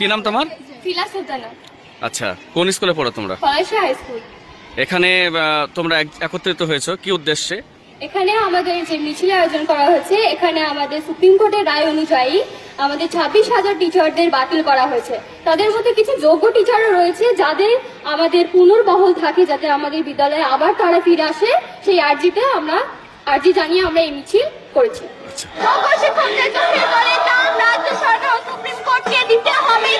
কি নাম তোমার? ফিলা সুলতানা। আচ্ছা, কোন স্কুলে পড়ো তোমরা? Palasha high school. এখানে তোমরা একত্রিত হয়েছো কি উদ্দেশ্যে? এখানে আমাদের যে মিছিল আয়োজন করা হয়েছে, এখানে আমাদের সুপ্রিম কোর্টের রায় অনুযায়ী আমাদের 26,000 টিচারদের বাতিল করা হয়েছে। তাদের মধ্যে কিছু যোগ্য টিচারও রয়েছে যাদের আমাদের পুনর্বহাল থাকে, যাতে আমাদের বিদ্যালয়ে আবার তারা ফিরে আসে। সেই আর্জি জানিয়ে আমরা এই মিছিল করেছি। আচ্ছা, শিক্ষকদের চোখের পরে দাম রাজ্য সরকার ও সুপ্রিম কোর্টকে দিতে হবে।